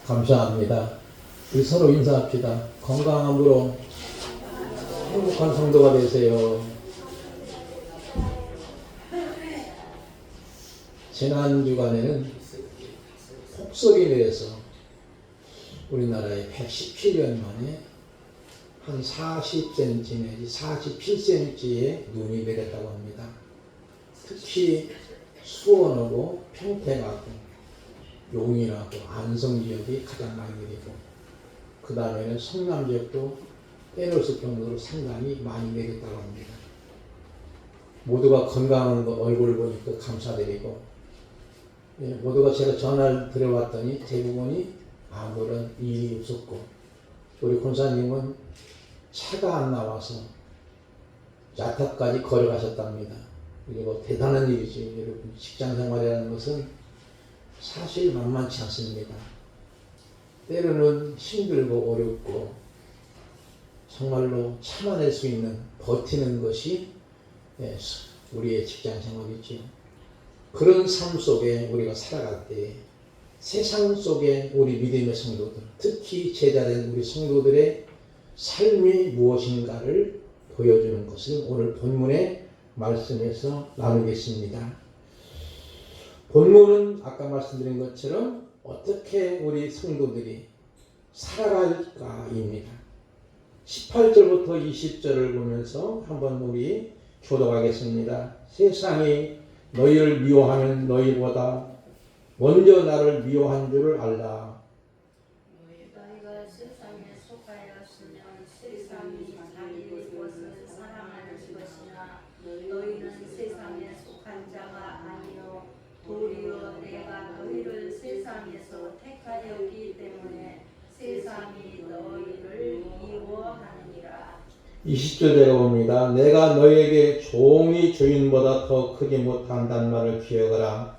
감사합니다. 우리 서로 인사합시다. 건강함으로 행복한 성도가 되세요. 지난 주간에는 폭설이 내려서 우리나라에 117년 만에 한 40cm 내지 47cm의 눈이 내렸다고 합니다. 특히 수원하고 평택하고 용인하고 안성 지역이 가장 많이 내리고 그 다음에는 성남 지역도 빼놓을 수 없을 정도로 상당히 많이 내렸다고 합니다. 모두가 건강한 얼굴을 보니까 감사드리고 모두가 제가 전화를 드려봤더니 대부분이 아무런 일이 없었고 우리 권사님은 차가 안 나와서 야타까지 걸어가셨답니다. 그리고 대단한 일이지. 여러분 직장 생활이라는 것은 사실 만만치 않습니다. 때로는 힘들고 어렵고 정말로 참아낼 수 있는 버티는 것이 우리의 직장 생활이지요. 그런 삶 속에 우리가 살아갈 때 세상 속에 우리 믿음의 성도들, 특히 제자된 우리 성도들의 삶이 무엇인가를 보여주는 것을 오늘 본문의 말씀에서 나누겠습니다. 본문은 아까 말씀드린 것처럼 어떻게 우리 성도들이 살아갈까입니다. 18절부터 20절을 보면서 한번 우리 교독하겠습니다. 세상이 너희를 미워하면 너희보다 먼저 나를 미워한 줄을 알라. 너희가 세상에 속하였으면 세상이 자기 것을 사랑하는 것이나 너희는 세상에 속한 자가 아니요 도리어 내가 너희를 세상에서 택하였기 때문에 세상이 너희를 미워하느니라. 20절 제가 봅니다. 내가 너희에게 종이 주인보다 더 크지 못한다는 말을 기억하라.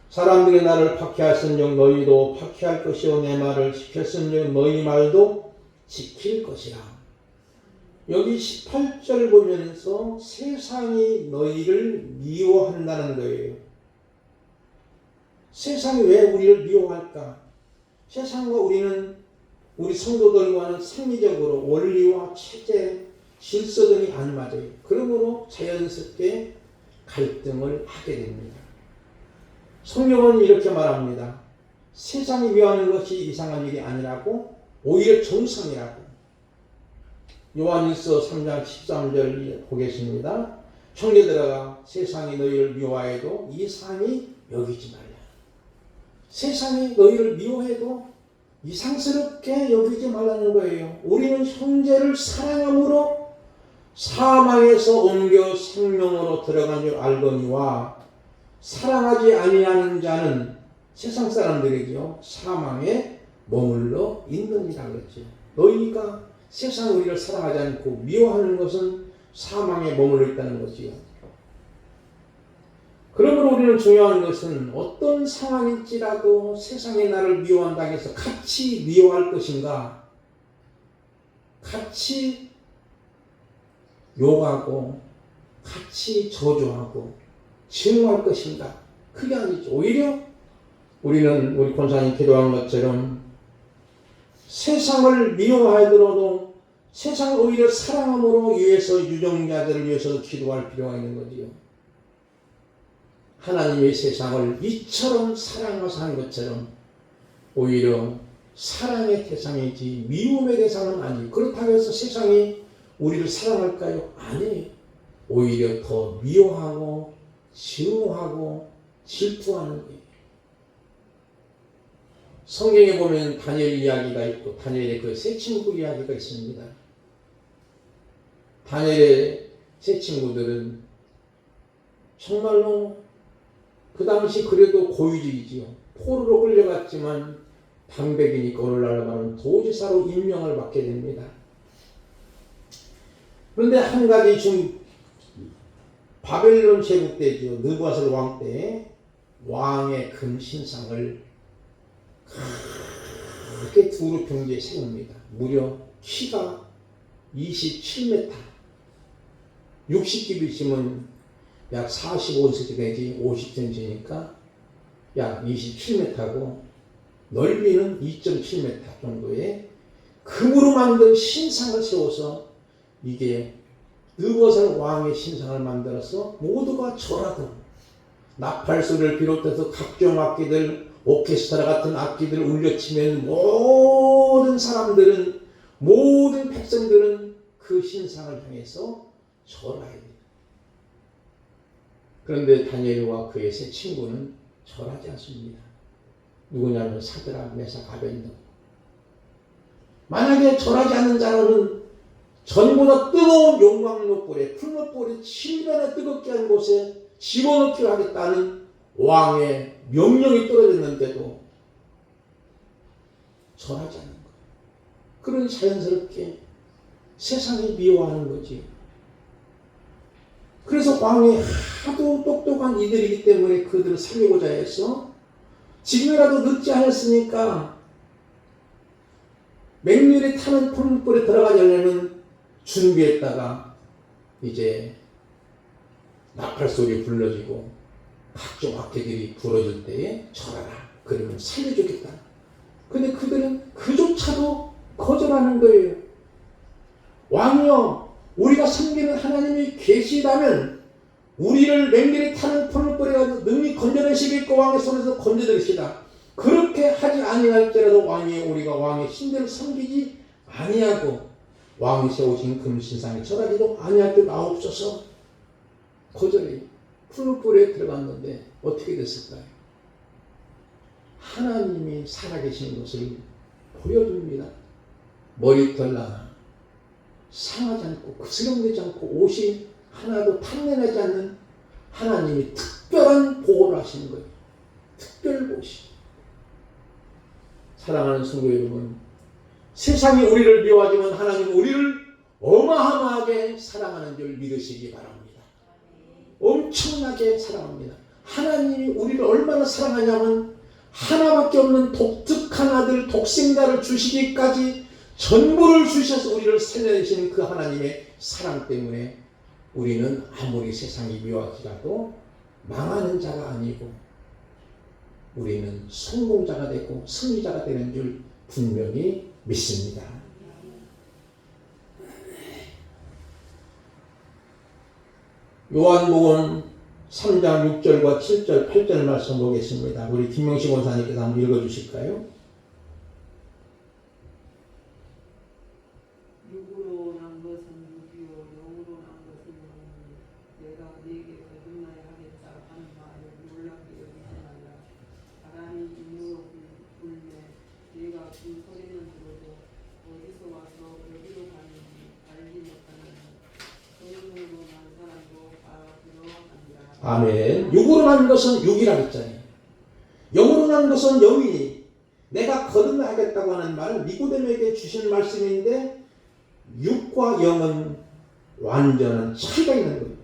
사람들이 나를 박해하였은즉 너희도 박해할 것이요 내 말을 지켰은즉 너희 말도 지킬 것이라. 여기 18절 보면서 세상이 너희를 미워한다는 거예요. 세상이 왜 우리를 미워할까? 세상과 우리는 우리 성도들과는 상리적으로 원리와 체제, 질서 등이 안 맞아요. 그러므로 자연스럽게 갈등을 하게 됩니다. 성경은 이렇게 말합니다. 세상이 미워하는 것이 이상한 일이 아니라고 오히려 정상이라고. 요한일서 3장 13절 보겠습니다. 형제들아 세상이 너희를 미워해도 이상히 여기지 말라. 세상이 너희를 미워해도 이상스럽게 여기지 말라는 거예요. 우리는 형제를 사랑함으로 사망에서 옮겨 생명으로 들어간 줄 알거니와 사랑하지 아니하는 자는 세상 사람들이죠. 사망에 머물러 있느니라 그랬죠. 너희가 세상 우리를 사랑하지 않고 미워하는 것은 사망에 머물러 있다는 거지요. 그러므로 우리는 중요한 것은 어떤 상황일지라도 세상이 나를 미워한다고 해서 같이 미워할 것인가, 같이 욕하고 같이 저주하고 증오할 것인가? 그게 아니죠. 오히려 우리는 우리 권사님 기도한 것처럼 세상을 미워하더라도 세상을 오히려 사랑함으로 위해서 유정자들을 위해서 기도할 필요가 있는 거지요. 하나님의 세상을 이처럼 사랑하사 한 것처럼 오히려 사랑의 대상이지 미움의 대상은 아니에요. 그렇다고 해서 세상이 우리를 사랑할까요? 아니에요. 오히려 더 미워하고 증오하고 질투하는 거예요. 성경에 보면 다니엘 이야기가 있고 다니엘의 그 세 친구 이야기가 있습니다. 다니엘의 세 친구들은 정말로 그 당시 그래도 고위직이지요. 포로로 끌려갔지만 방백이니까 오늘날로 말하면 도지사로 임명을 받게 됩니다. 그런데 한 가지 좀 바벨론 제국 때죠. 느부갓네살 왕 때 왕의 금신상을 크게 두루 평지에 세웁니다. 무려 키가 27m, 60규빗이면 약 45cm 내지 50cm니까 약 27m고 넓이는 2.7m 정도의 금으로 만든 신상을 세워서 이게 느보살 왕의 신상을 만들어서 모두가 절하고 나팔소리를 비롯해서 각종 악기들, 오케스트라 같은 악기들을 울려치면 모든 사람들은, 모든 백성들은 그 신상을 향해서 절하야 돼요. 그런데 다니엘과 그의 세 친구는 절하지 않습니다. 누구냐면 사드락, 메삭, 아벤노고. 만약에 절하지 않는 자는 전보다 뜨거운 용광로불에, 풀무불에 7배나 뜨겁게 한 곳에 집어넣기를 하겠다는 왕의 명령이 떨어졌는데도 절하지 않는 거예요. 그런 자연스럽게 세상이 미워하는 거지. 그래서 왕이 하도 똑똑한 이들이기 때문에 그들을 살리고자 해서 지금이라도 늦지 않았으니까 맹렬히 타는 풀무불에 들어가려면 준비했다가 이제 나팔소리 불러지고 각종 악기들이 부러질 때에 절하라. 그러면 살려주겠다. 근데 그들은 그조차도 거절하는 거예요. 왕이여, 우리가 섬기는 하나님이 계시다면 우리를 맹렬히 타는 풀무불에 가서 능히 건져내시겠고 왕의 손에서 건져내시다. 그렇게 하지 아니할지라도 왕이 우리가 왕의 신들을 섬기지 아니하고 왕이 세우신 금신상에 절하지도 아니할 줄 아옵소서. 거절이 풀무불에 들어갔는데 어떻게 됐을까요? 하나님이 살아계신 것을 보여줍니다. 머리털 하나 상하지 않고 그스름되지 않고 옷이 하나도 탐내나지 않는 하나님이 특별한 보호를 하시는 거예요. 특별보시. 사랑하는 성도 여러분, 세상이 우리를 미워하지만 하나님은 우리를 어마어마하게 사랑하는 줄 믿으시기 바랍니다. 엄청나게 사랑합니다. 하나님이 우리를 얼마나 사랑하냐면 하나밖에 없는 독특한 아들 독생자를 주시기까지 전부를 주셔서 우리를 살려내시는 그 하나님의 사랑 때문에 우리는 아무리 세상이 미워하지라도 망하는 자가 아니고 우리는 성공자가 되고 승리자가 되는 줄 분명히 믿습니다. 요한복음 3장 6절과 7절, 8절 말씀 보겠습니다. 우리 김명식 원사님께서 한번 읽어주실까요? 육으로 난 것은 육이요 영으로 난 것은 영이니 내가 네게 거듭나야 하겠다 하는 말을 놀랍게 여기지 말라. 바람이 인으로 불매 네가 그 소리는 들어도 어디서 와서 여기로 가는지 알지 못하느니 성령으로 난 사람도 다 들어간다. 아멘. 육으로 난 것은 육이라 했잖아요. 영으로 난 것은 영이니 내가 거듭나야 하겠다고 하는 말은 니고데모에게 주신 말씀인데 육과 영은 완전한 차이가 있는 거예요.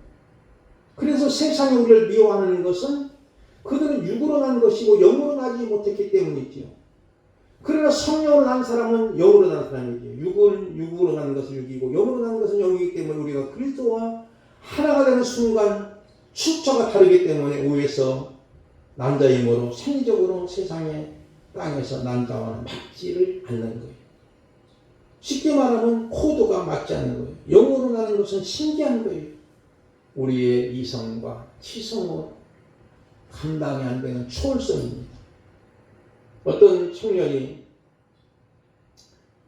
그래서 세상이 우리를 미워하는 것은 그들은 육으로 난 것이고 영으로 나지 못했기 때문이지요. 그러나 성령으로 난 사람은 영으로 난 사람이지요. 육은 육으로 난 것은 육이고 영으로 난 것은 영이기 때문에 우리가 그리스도와 하나가 되는 순간 출처가 다르기 때문에 위에서 남자의 힘으로 생리적으로 세상의 땅에서 남자와는 맞지를 않는 거예요. 쉽게 말하면 코드가 맞지 않는 거예요. 영으로 나는 것은 신기한 거예요. 우리의 이성과 치성으로 감당이 안 되는 초월성입니다. 어떤 청년이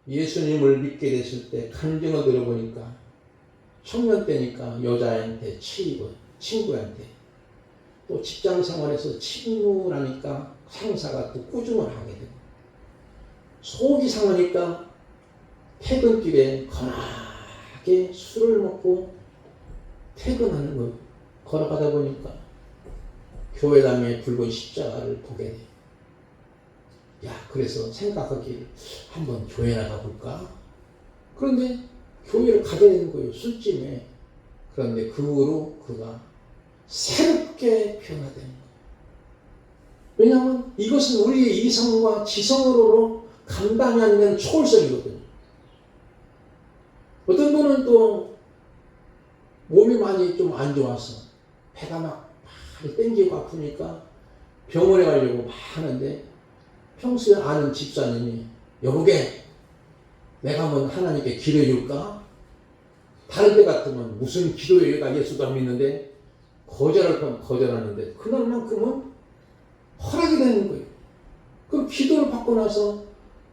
예수님을 믿게 됐을 때 간증을 들어보니까 청년 때니까 여자한테 치이고 친구한테 또 직장 생활에서 친구라니까 상사가 또 꾸중을 하게 되고 속이 상하니까 퇴근길에 거나하게 술을 먹고 퇴근하는 거예요. 걸어가다 보니까 교회당에 붉은 십자가를 보게 돼요. 야, 그래서 생각하기를 한번 교회 나가볼까? 그런데 교회를 가게 되는 거예요. 술집에. 그런데 그 후로 그가 새롭게 변화되는 거예요. 왜냐하면 이것은 우리의 이성과 지성으로 감당이 안 되는 초월성이거든요. 어떤 분은 또 몸이 많이 좀 안 좋아서 배가 막 땡기고 아프니까 병원에 가려고 막 하는데 평소에 아는 집사님이 여보게 내가 한번 하나님께 기도해 줄까? 다른 때 같으면 무슨 기도해? 나 예수도 안 믿는데 거절할 거면 거절하는데 그날만큼은 허락이 되는 거예요. 그럼 기도를 받고 나서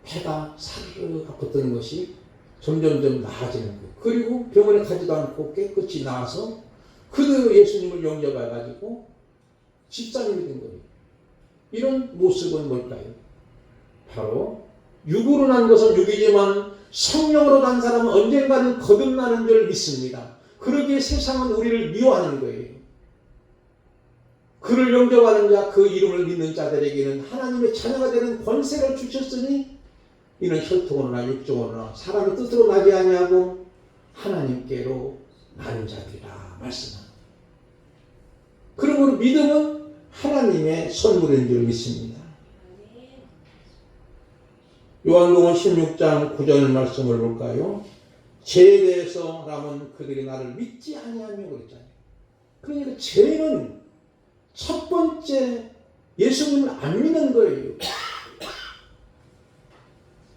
배가 사르르 아팠던 것이 점점점 나아지는 거예요. 그리고 병원에 가지도 않고 깨끗이 나와서 그대로 예수님을 영접해가지고 집사님이 된 거예요. 이런 모습은 뭘까요? 바로 육으로 난 것은 육이지만 성령으로 난 사람은 언젠가는 거듭나는 줄 믿습니다. 그러기에 세상은 우리를 미워하는 거예요. 그를 영접하는 자, 그 이름을 믿는 자들에게는 하나님의 자녀가 되는 권세를 주셨으니 이는 혈통으로나 육종으로나 사람의 뜻으로 나지 아니하고 하나님께로 나는 자들이라 말씀합니다. 그러므로 믿음은 하나님의 선물인 줄 믿습니다. 요한복음 16장 9절 말씀을 볼까요? 죄에 대해서라면 그들이 나를 믿지 아니하며 그랬잖아요. 그러니까 죄는 첫 번째 예수님을 안 믿는 거예요.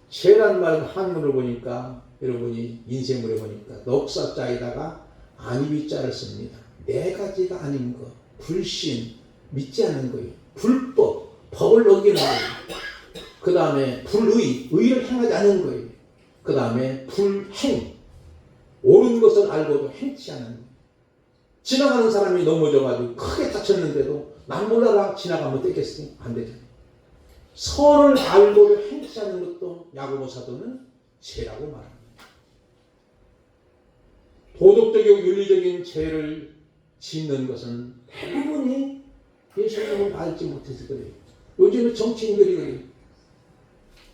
죄란 말 한문을 보니까 여러분이 인쇄물에 보니까 넉사자에다가 안위자를 씁니다. 네 가지가 아닌 것. 불신, 믿지 않는 거예요. 불법, 법을 어기는 거예요. 그 다음에 불의, 의를 행하지 않는 거예요. 그 다음에 불행, 옳은 것을 알고도 행치 않는 거예요. 지나가는 사람이 넘어져가지고 크게 다쳤는데도 난 몰라라 지나가면 되겠어요? 안 되잖아요. 선을 알고도 행치 않는 것도 야고보 사도는 죄라고 말합니다. 도덕적이고 윤리적인 죄를 짓는 것은 대부분이 예수님을 알지 못해서 그래요. 요즘에 정치인들이 그래요.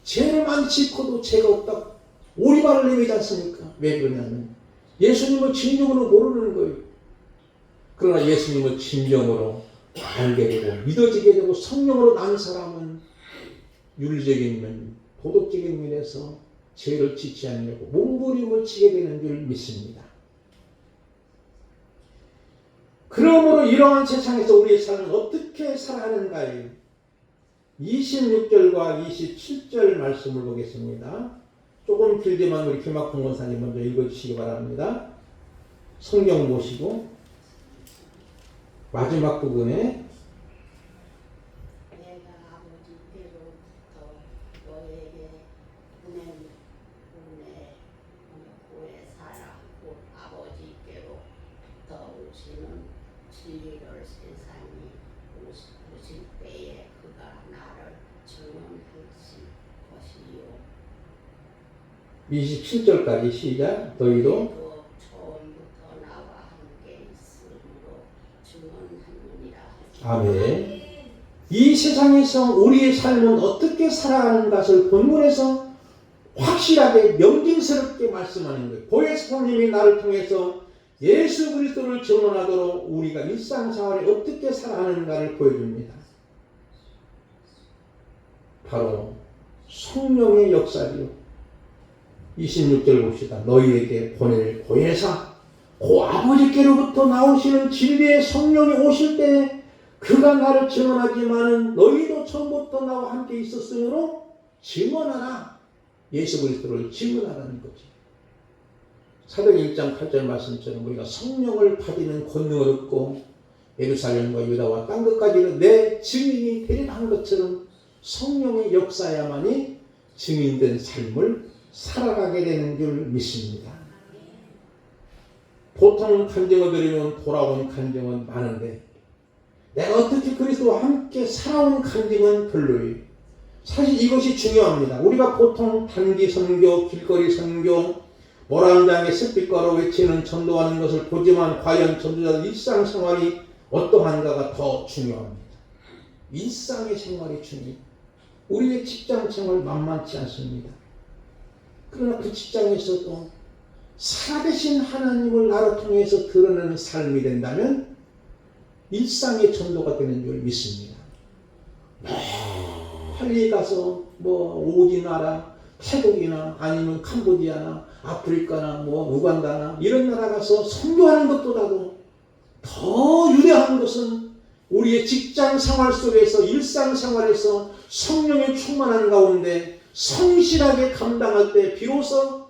죄를 많이 짓고도 죄가 없다. 오리발을 내미지 않습니까? 왜 그러냐면 예수님을 진정으로 모르는 거예요. 그러나 예수님을 진정으로 알게 되고 믿어지게 되고 성령으로 난 사람은 윤리적인 면, 도덕적인 면에서 죄를 짓지 않으려고 몸부림을 치게 되는 줄 믿습니다. 그러므로 이러한 세상에서 우리의 삶은 어떻게 살아가는가요? 26절과 27절 말씀을 보겠습니다. 조금 길지만 우리 김학봉 권사님 먼저 읽어주시기 바랍니다. 성경 보시고 마지막 부분에 내가 아버지께로부터 너에게 구해사라 곧 아버지께로부터 오시는 진리를 세상이 오실 때에 그가 나를 증언하실 것이요 27절까지 시작. 너희도 처음부터 나와 함께 있으므로 증언하느니라. 아멘. 이 세상에서 우리의 삶은 어떻게 살아가는 것을 본문에서 확실하게 명징스럽게 말씀하는 거예요. 보혜사 성님이 나를 통해서 예수 그리스도를 증언하도록 우리가 일상생활에 어떻게 살아가는가를 보여줍니다. 바로 성령의 역사이요. 26절 봅시다. 너희에게 보낼 보혜사 그 아버지께로부터 나오시는 진리의 성령이 오실 때 그가 나를 증언하지만은 너희도 처음부터 나와 함께 있었으므로 증언하라. 예수 그리스도를 증언하라는 거지. 사도행 1장 8절 말씀처럼 우리가 성령을 받이는 권능을 얻고 예루살렘과 유다와 딴 것까지는 내 증인이 되리라 하는 것처럼 성령의 역사야만이 증인된 삶을 살아가게 되는 줄 믿습니다. 보통 간증을 드리면 돌아온 간증은 많은데 내가 어떻게 그리스도와 함께 살아온 간증은 별로예요. 사실 이것이 중요합니다. 우리가 보통 단기 선교, 길거리 선교, 모란장에 햇빛가로 외치는 전도하는 것을 보지만 과연 전도자의 일상생활이 어떠한가가 더 중요합니다. 일상의 생활이 중요해요. 우리의 직장생활 만만치 않습니다. 그러나 그 직장에서도 살아계신 하나님을 나로 통해서 드러내는 삶이 된다면 일상의 전도가 되는 줄 믿습니다. 멀리 가서 우리나라, 태국이나 아니면 캄보디아나 아프리카나 우간다나 이런 나라 가서 선교하는 것보다도 더 유대한 것은 우리의 직장 생활 속에서 일상 생활에서 성령의 충만한 가운데 성실하게 감당할 때 비로소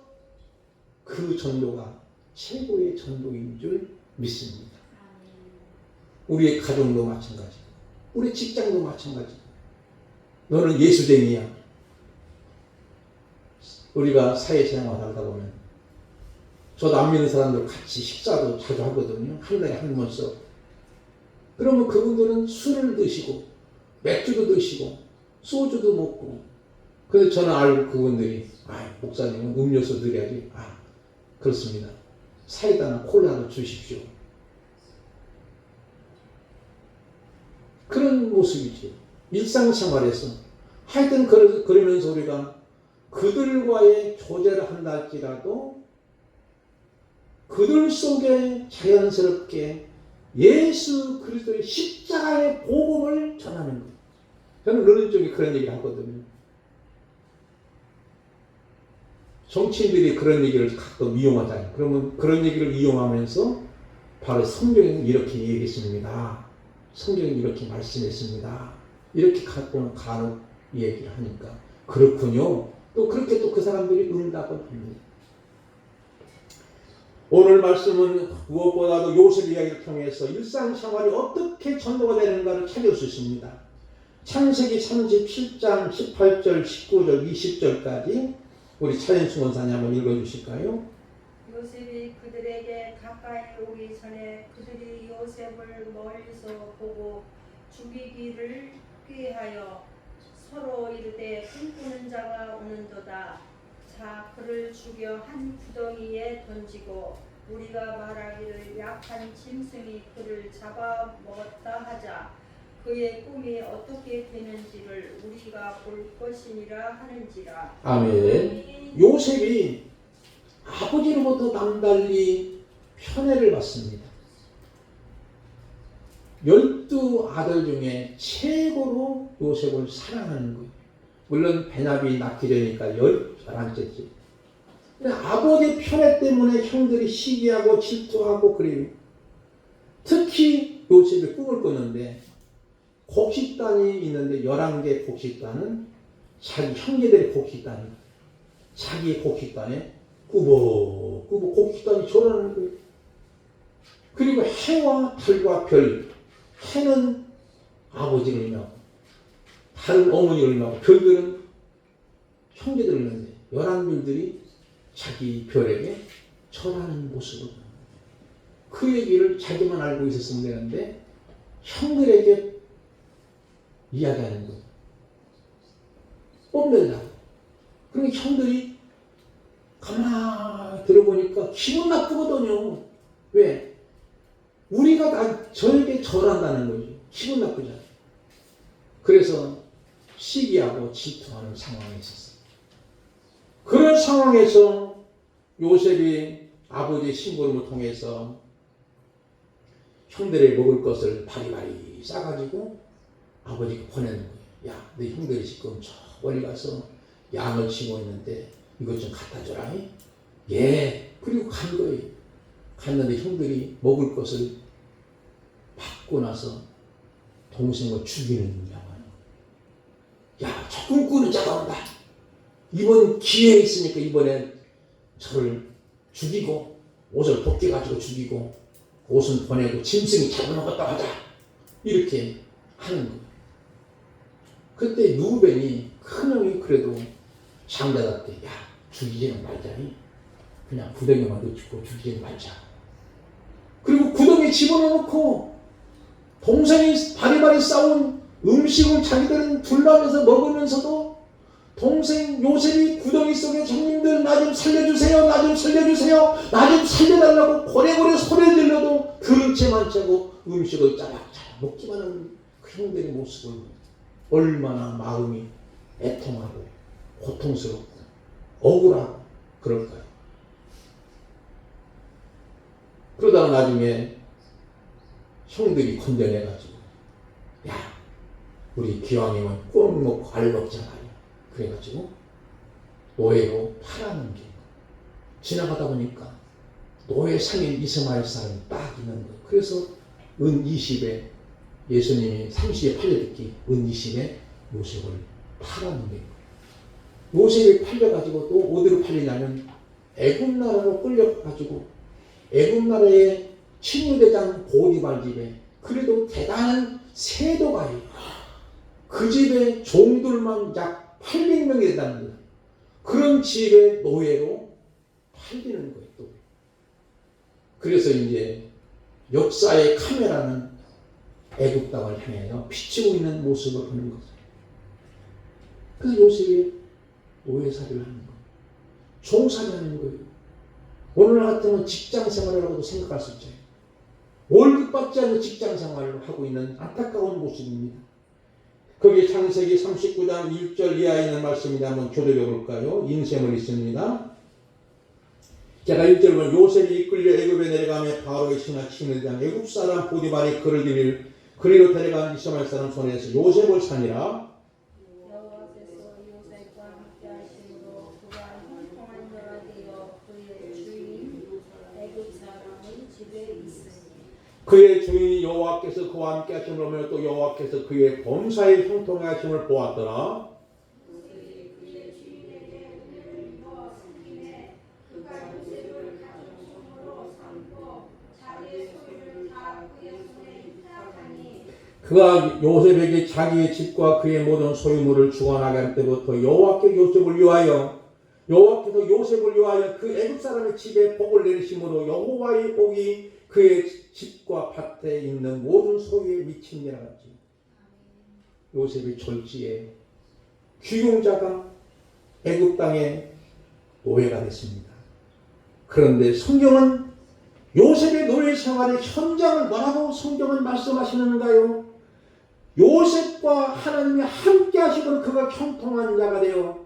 그 전도가 최고의 전도인 줄 믿습니다. 우리의 가정도 마찬가지고 우리 직장도 마찬가지고 너는 예수쟁이야. 우리가 사회생활 하다 보면 저도 안 믿는 사람들 같이 식사도 자주 하거든요. 한 달에 한 번씩. 그러면 그분들은 술을 드시고 맥주도 드시고 소주도 먹고 그래서 저는 알고 그분들이 목사님은 음료수 드려야지. 그렇습니다. 사이다나 콜라를 주십시오. 그런 모습이지. 일상생활에서 하여튼 그러면서 우리가 그들과의 교제를 한다 할지라도 그들 속에 자연스럽게 예수 그리스도의 십자가의 복음을 전하는 거예요. 저는 어느 쪽에 그런 얘기를 하거든요. 정치인들이 그런 얘기를 가끔 이용하잖아요. 그러면 그런 얘기를 이용하면서 바로 성경은 이렇게 얘기했습니다. 성경은 이렇게 말씀했습니다. 이렇게 갖고는 간혹 얘기를 하니까 그렇군요. 또 그렇게 또 그 사람들이 응답을 합니다. 오늘 말씀은 무엇보다도 요셉 이야기를 통해서 일상생활이 어떻게 전도가 되는가를 찾을 수 있습니다. 창세기 37장 18절, 19절, 20절까지 우리 차인수 원사님 한번 읽어주실까요? 요셉이 그들에게 가까이 오기 전에 그들이 요셉을 멀리서 보고 죽이기를 꾀하여 서로 이르되 꿈꾸는 자가 오는도다. 자, 그를 죽여 한 구덩이에 던지고 우리가 말하기를 약한 짐승이 그를 잡아먹었다 하자. 그의 꿈이 어떻게 되는지를 우리가 볼 것이니라 하는지라. 아멘. 요셉이 아버지로부터 남달리 편애를 받습니다. 12아들 중에 최고로 요셉을 사랑하는 거예요. 물론 베냐민이 낳기 전이니까 11째지. 근데 아버지의 편애 때문에 형들이 시기하고 질투하고 그래요. 특히 요셉이 꿈을 꾸는데 곡식단이 있는데 11개 곡식단은 자기 형제들의 곡식단이 자기의 곡식단에 꾸벅꾸벅 곡식단이 졸아나는 거예요. 그리고 해와 달과 별, 해는 아버지를 의미하고 달은 어머니를 의미하고 별들은 형제들을 의미하는데 11별들이 자기 별에게 절하는 모습을 그 얘기를 자기만 알고 있었으면 되는데 형들에게 이야기하는 거예요. 뽐낸다고. 그러니까 형들이 가만히 들어보니까 기분 나쁘거든요. 왜? 우리가 저에게 절한다는 거죠. 기분 나쁘잖아요. 그래서 시기하고 질투하는 상황에 있었어요. 그런 상황에서 요셉이 아버지의 심부름을 통해서 형들의 먹을 것을 바리바리 싸가지고 아버지가 보내는 거예요. 야, 너 형들이 지금 저 멀리 가서 양을 치고 있는데 이것 좀 갖다 줘라. 예. 그리고 간 거예요. 갔는데 형들이 먹을 것을 받고 나서 동생을 죽이는 양을. 야, 저 꿈꾸는 자가 온다. 이번 기회에 있으니까 이번엔 저를 죽이고 옷을 벗겨가지고 죽이고 옷은 보내고 짐승이 잡아먹었다 하자. 이렇게 하는 거예요. 그때 누벤이 큰형이 그래도 장자답게 야, 죽이지는 말자. 그냥 구덩이만 넣고 죽이지는 말자. 그리고 구덩이에 집어넣고 동생이 바리바리 싸운 음식을 자기들은 둘러면서 먹으면서도 동생 요셉이 구덩이 속에 형님들 나 좀 살려주세요. 나 좀 살려주세요. 나 좀 살려달라고 고래고래 소리를 질러도 들은 채만 차고 음식을 짜박짜박 먹기만 하는 그 형들의 모습을 얼마나 마음이 애통하고 고통스럽고 억울하고 그럴까요? 그러다가 나중에 형들이 건져내가지고 야, 우리 기왕이면 꼭 먹고 알 먹잖아요. 그래가지고 노예로 팔아는 게 지나가다 보니까 노예 상인 이스마엘 사람이 딱 있는 거예요. 그래서 은 20에 예수님이 30에 팔려듣기 은 20에 요셉을 팔았는데 요셉이 팔려가지고 또 어디로 팔리냐면 애굽 나라로 끌려가지고 애굽 나라의 친위대장 보디발 집에 그래도 대단한 세도가예요. 그 집에 종들만 약 800명이 된답니다. 그런 집의 노예로 팔리는 거예요. 또. 그래서 이제 역사의 카메라는 애굽 땅을 향해서 비치고 있는 모습을 보는 거죠. 그래서 요셉이 노예살이를 하는 거예요. 종살이 하는 거예요. 오늘 같으면 직장 생활이라고도 생각할 수 있죠. 월급 받지 않는 직장 생활을 하고 있는 안타까운 모습입니다. 거기에 창세기 39장 1절 이하에 있는 말씀인데 한번 교독해 볼까요? 인셈을 있습니다. 제가 1절 보면 요셉이 이끌려 애굽에 내려가며 바로의 신하 친위대장 애굽 사람 보디발이 그를 그리로 데려간 이스마엘 사람 손에서 요셉을 산이라. 여호와께서 요셉과 함께 하심으로 그가 형통한 자가 되어 그의 주인 애굽 사람의 집에 있으니 그의 주인이 여호와께서 그와 함께 하심으로 또 여호와께서 그의 범사에 형통하게 하심을 보았더라. 그의 주인에게 은혜를 입어 섬기매 그가 요셉을 가족총으로 삼고 자기의 소유를 다 그의 손에 위탁하니 그가 요셉에게 자기의 집과 그의 모든 소유물을 주관하게 할 때부터 여호와께서 요셉을 위하여 그 애굽 사람의 집에 복을 내리심으로 여호와의 복이 그의 집과 밭에 있는 모든 소유에 미친이라 하지. 요셉이 졸지에 귀용자가 애굽 땅의 노예가 됐습니다. 그런데 성경은 요셉의 노예 생활의 현장을 뭐라고 성경은 말씀하시는가요? 요셉과 하나님이 함께 하시고 그가 형통한 자가 되어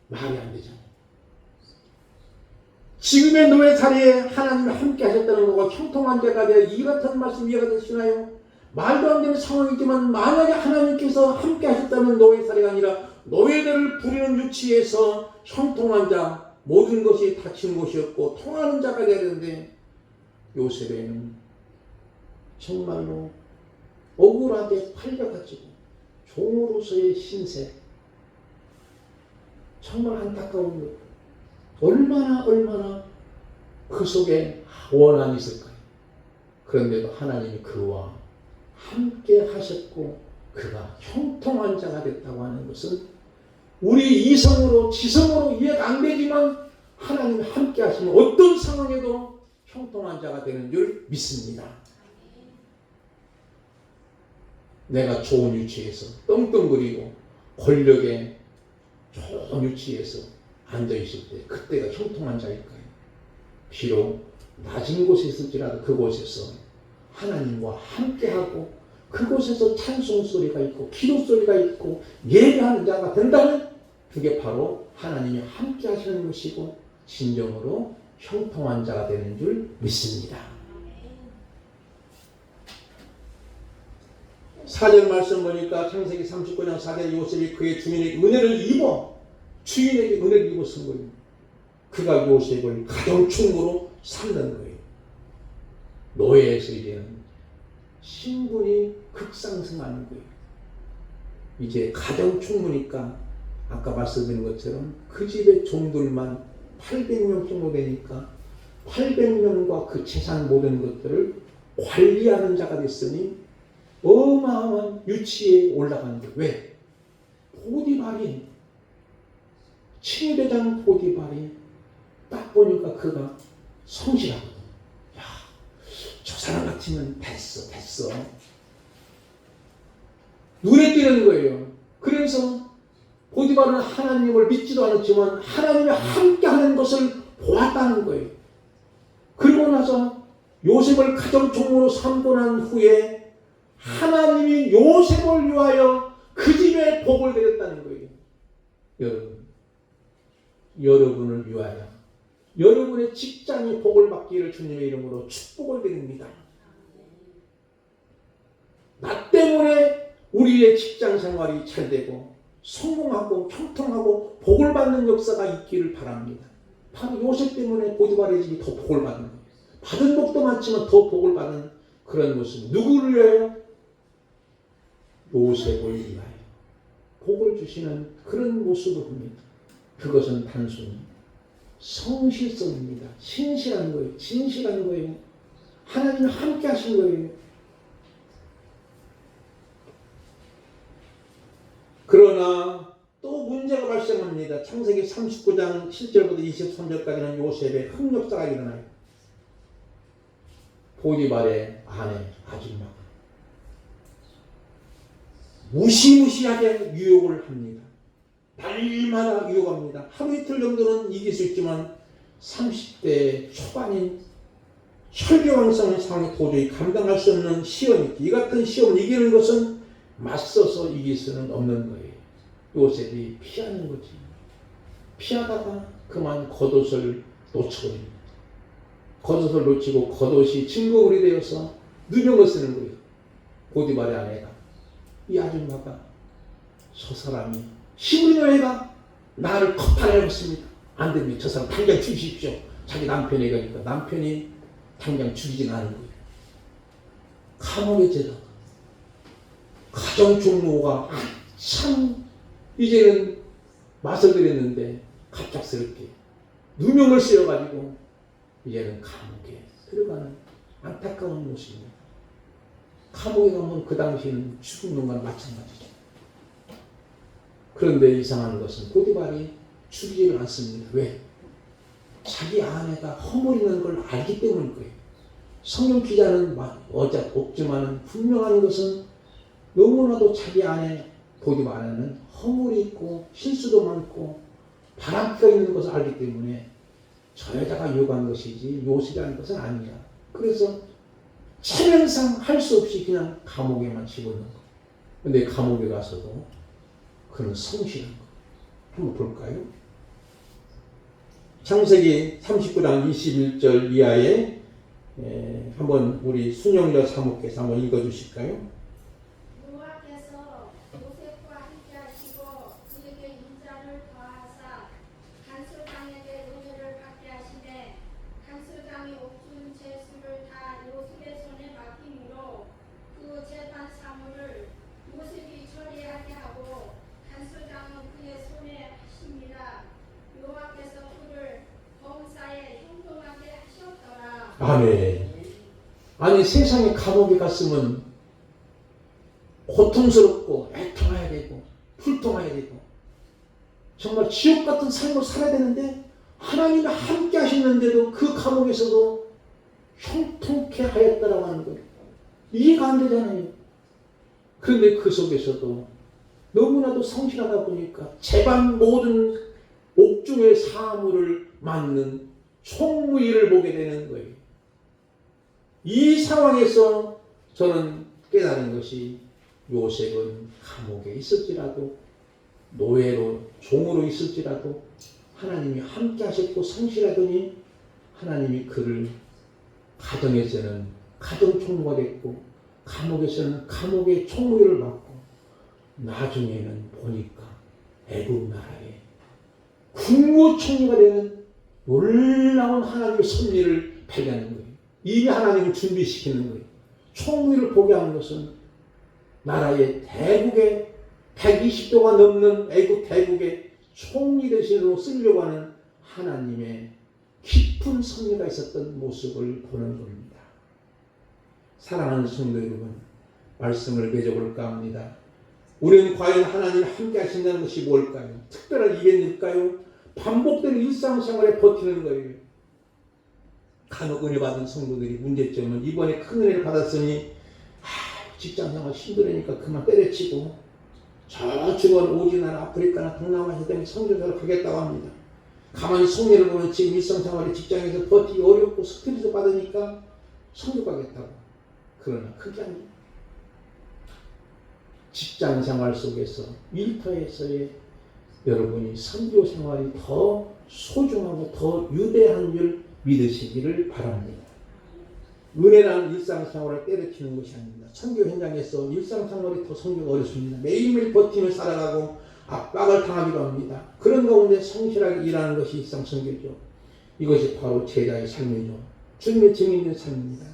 말이 안 되잖아요. 지금의 노예 자리에 하나님이 함께 하셨다는 거가 형통한 자가 되어 이 같은 말씀 이해가 되시나요? 말도 안 되는 상황이지만 만약에 하나님께서 함께 하셨다면 노예 자리가 아니라 노예들을 부리는 유치에서 형통한 자, 모든 것이 닫힌 곳이었고 통하는 자가 되어야 되는데 요셉에는 정말로 억울하게 팔려가지고 종으로서의 신세, 정말 안타까운 것. 얼마나 그 속에 원한이 있을까요? 그런데도 하나님이 그와 함께 하셨고 그가 형통한 자가 됐다고 하는 것은 우리 이성으로 지성으로 이해가 안 되지만 하나님이 함께 하시면 어떤 상황에도 형통한 자가 되는 줄 믿습니다. 내가 좋은 위치에서 떵떵거리고 권력에 좋은 위치에서 앉아있을 때 그때가 형통한 자일까요? 비록 낮은 곳에 있을지라도 그곳에서 하나님과 함께하고 그곳에서 찬송 소리가 있고 기도 소리가 있고 예배하는 자가 된다면 그게 바로 하나님이 함께 하시는 것이고 진정으로 형통한 자가 되는 줄 믿습니다. 4절 말씀 보니까 창세기 39장 4절 요셉이 그의 주인에게 은혜를 입어 주인에게 은혜를 입어 쓴 거예요. 그가 요셉을 가정충으로 삼는 거예요. 노예에서 이제는 신분이 급상승하는 거예요. 이제 가정충무니까 아까 말씀드린 것처럼 그 집의 종들만 800명 정도 되니까 800명과 그 재산 모든 것들을 관리하는 자가 됐으니 어마어마한 유치에 올라가는 거예요. 왜? 보디발이 친위대장 보디발이 딱 보니까 그가 성실하거든. 야, 저 사람 같으면 됐어. 눈에 띄는 거예요. 그래서 보디발은 하나님을 믿지도 않았지만 하나님이 함께하는 것을 보았다는 거예요. 그리고 나서 요셉을 가정총무로 삼고 난 후에 하나님이 요셉을 위하여 그 집에 복을 내렸다는 거예요. 여러분을 위하여 여러분의 직장이 복을 받기를 주님의 이름으로 축복을 드립니다. 나 때문에 우리의 직장 생활이 잘 되고 성공하고 형통하고 복을 받는 역사가 있기를 바랍니다. 바로 요셉 때문에 보디발의 집이 더 복을 받는 거예요. 받은 복도 많지만 더 복을 받는 그런 모습. 누구를 위하여? 요셉을 위하여 복을 주시는 그런 모습을 봅니다. 그것은 단순히 성실성입니다. 신실한 거예요. 진실한 거예요. 하나님이 함께 하신 거예요. 그러나 또 문제가 발생합니다. 창세기 39장 7절부터 23절까지는 요셉의 흑역사가 일어나요. 보디발의 아내 아줌마가 무시무시하게 유혹을 합니다. 날마다 유혹합니다. 하루 이틀 정도는 이길 수 있지만 30대 초반인 혈기왕성한 상황이 도저히 감당할 수 없는 시험이, 이 같은 시험을 이기는 것은 맞서서 이길 수는 없는 거예요. 요셉이 피하는 거지. 피하다가 그만 겉옷을 놓쳐버립니다. 겉옷을 놓치고 겉옷이 증거물이 되어서 누명을 쓰는 거예요. 보디발의 아내가, 이 아줌마가, 저 사람이 시부리노 애가 나를 컵탈하고 있습니다. 안 됩니다. 저 사람 당장 죽이십시오. 자기 남편이 가니까 남편이 당장 죽이진 않은 거예요. 감옥에 제다가 가정 종로가 참 이제는 맛을 들였는데 갑작스럽게 누명을 쓰여가지고 이제는 감옥에 들어가는 안타까운 모습입니다. 감옥에 가면 그 당시에는 죽는 건 마찬가지죠. 그런데 이상한 것은 보디발이 죽이지를 않습니다. 왜? 자기 아내가 허물이는 걸 알기 때문일 거예요. 성경 기자는 없지만 분명한 것은 너무나도 자기 아내 보디발에는 허물이 있고 실수도 많고 바람기가 있는 것을 알기 때문에 저 여자가 요구한 것이지 요셉이라는 것은 아니야. 그래서 체면상 할 수 없이 그냥 감옥에만 집어넣은 거. 근데 감옥에 가서도 그는 성실한 거. 한번 볼까요? 창세기 39장 21절 이하에 한번 우리 순영자 사모께서 한번 읽어주실까요? 여호와께서 요셉과 함께하시고 그에게 인자를 더하사 간수장에게 은혜를 받게 하시매 간수장이 옥중 죄수를 다 요셉의 손에 맡김으로 그 재판 사무를 요셉이 처리하게 하고 간수장은 그의 손에 하십니다. 여호와께서 그를 범사에 형통하게 하셨더라. 아멘. 아니 세상에 감옥에 갔으면 고통스럽고 애통해야 되고 불통해야 되고 정말 지옥 같은 삶을 살아야 되는데 하나님이 함께 하시는데도 그 감옥에서도 형통케 하였다라고 하는 거예요. 이해가 안 되잖아요. 그런데 그 속에서도 너무나도 성실하다 보니까 재반 모든 옥중의 사물을 맡는 총무일을 보게 되는 거예요. 이 상황에서 저는 깨달은 것이 요셉은 감옥에 있을지라도 노예로 종으로 있을지라도 하나님이 함께 하셨고 성실하더니 하나님이 그를 가정에서는 가정 총무가 됐고 감옥에서는 감옥의 총무를 맡고 나중에는 보니까 애굽 나라의 국무총리가 되는 놀라운 하나님의 섭리를 발견하는 거예요. 이미 하나님을 준비시키는 거예요. 총리를 보게 하는 것은 나라의 대국의 120도가 넘는 애국 대국의 총리 대신으로 쓰려고 하는 하나님의 깊은 섭리가 있었던 모습을 보는 겁니다. 사랑하는 성도 여러분, 말씀을 맺어볼까 합니다. 우리는 과연 하나님 함께 하신다는 것이 뭘까요? 특별한 이벤트일까요? 반복되는 일상생활에 버티는 거예요. 간혹 은혜 받은 성도들이 문제점은 이번에 큰 은혜를 받았으니 직장생활 힘들으니까 그만 때려치고 저쪽은 오지나 아프리카나 동남아시아 등에 선교사를 가겠다고 합니다. 가만히 성례를 보면 지금 일상생활에 직장에서 버티기 어렵고 스트레스 받으니까 선교 가겠다고. 그러나 그게 아니에요. 직장생활 속에서 일터에서의 여러분이 선교 생활이 더 소중하고 더 유대한 줄 믿으시기를 바랍니다. 은혜란 일상생활을 때려치는 것이 아닙니다. 선교 현장에서 일상생활이 더 선교가 어렵습니다. 매일매일 버티며 살아가고 압박을 당하기도 합니다. 그런 가운데 성실하게 일하는 것이 일상 선교죠. 이것이 바로 제자의 삶이죠. 주님의 증인의 삶입니다.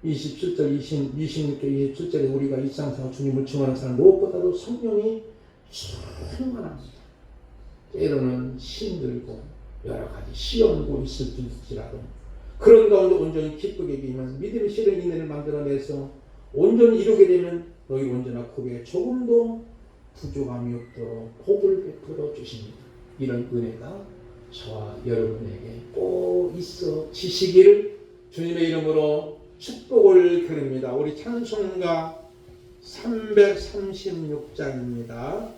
27절, 26절, 27절에 우리가 일상생활 주님을 증언하는 사람 무엇보다도 성령이 충만합니다. 때로는 힘들고 여러 가지 시험도 있을지라도 그런 가운데 온전히 기쁘게 기면 믿음의 실은 인내를 만들어내서 온전히 이루게 되면 너희 온전한 고백에 조금도 부족함이 없도록 복을 베풀어 주십니다. 이런 은혜가 저와 여러분에게 꼭 있어 지시기를 주님의 이름으로 축복을 드립니다. 우리 찬송가 336장입니다.